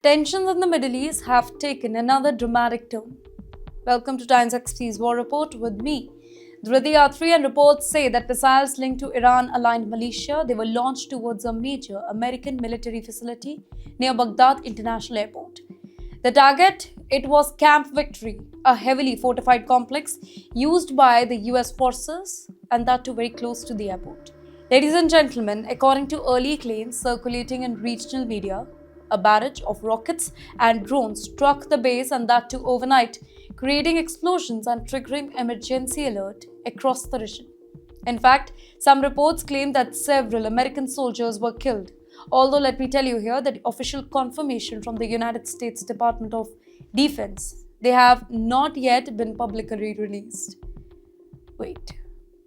Tensions in the Middle East have taken another dramatic turn. Welcome to TimesXP's War Report with me, Dhriti Yatri, and reports say that missiles linked to Iran-aligned militia they were launched towards a major American military facility near Baghdad International Airport. The target, it was Camp Victory, a heavily fortified complex used by the US forces, and that too very close to the airport. Ladies and gentlemen, according to early claims circulating in regional media, a barrage of rockets and drones struck the base, and that too overnight, creating explosions and triggering emergency alert across the region. In fact, some reports claim that several American soldiers were killed. Although let me tell you here that official confirmation from the United States Department of Defense, they have not yet been publicly released. Wait.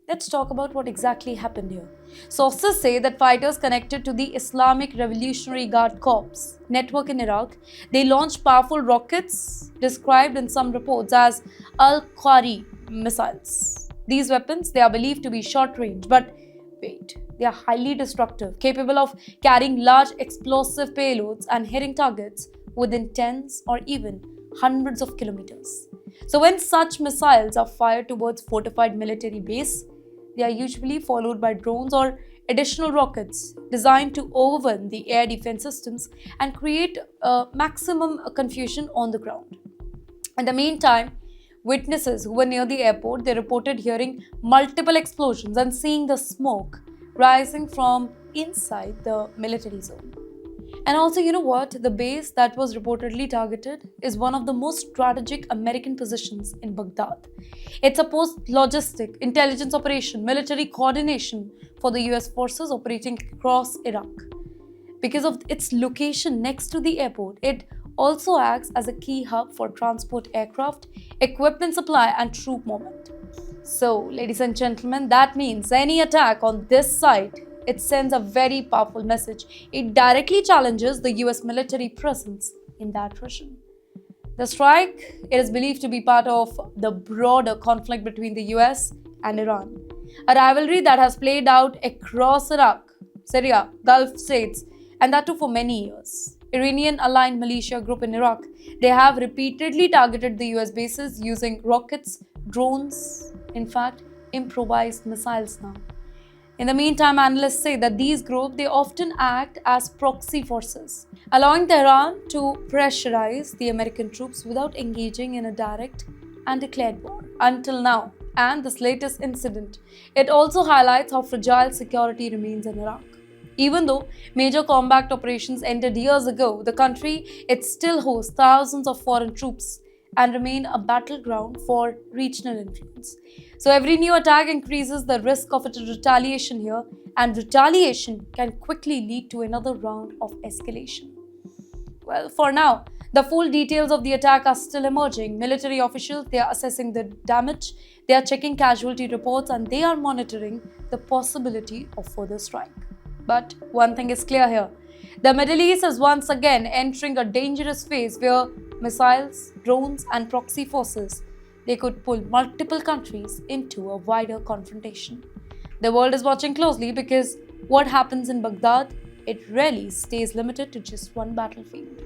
Let's talk about what exactly happened here. Sources say that fighters connected to the Islamic Revolutionary Guard Corps network in Iraq, they launched powerful rockets described in some reports as Al-Qari missiles. These weapons, they are believed to be short range, but wait, they are highly destructive, capable of carrying large explosive payloads and hitting targets within tens or even hundreds of kilometers. So when such missiles are fired towards fortified military base, they are usually followed by drones or additional rockets designed to overwhelm the air defense systems and create maximum confusion on the ground. In the meantime, witnesses who were near the airport, they reported hearing multiple explosions and seeing the smoke rising from inside the military zone. And also, you know what? The base that was reportedly targeted is one of the most strategic American positions in Baghdad. It's a post-logistic, intelligence operation, military coordination for the US forces operating across Iraq. Because of its location next to the airport, it also acts as a key hub for transport aircraft, equipment supply, and troop movement. So, ladies and gentlemen, that means any attack on this site, it sends a very powerful message. It directly challenges the US military presence in that region. The strike, it is believed to be part of the broader conflict between the US and Iran, a rivalry that has played out across Iraq, Syria, Gulf states, and that too for many years. Iranian-aligned militia group in Iraq, they have repeatedly targeted the US bases using rockets, drones, in fact, improvised missiles now. In the meantime, analysts say that these groups, they often act as proxy forces, allowing Tehran to pressurize the American troops without engaging in a direct and declared war until now. And this latest incident, it also highlights how fragile security remains in Iraq. Even though major combat operations ended years ago, the country, it still hosts thousands of foreign troops and remain a battleground for regional influence. So every new attack increases the risk of a retaliation here, and retaliation can quickly lead to another round of escalation. Well, for now, the full details of the attack are still emerging. Military officials, they are assessing the damage, they are checking casualty reports, and they are monitoring the possibility of further strike. But one thing is clear here. The Middle East is once again entering a dangerous phase where missiles, drones, and proxy forces, they could pull multiple countries into a wider confrontation. The world is watching closely because what happens in Baghdad, it rarely stays limited to just one battlefield.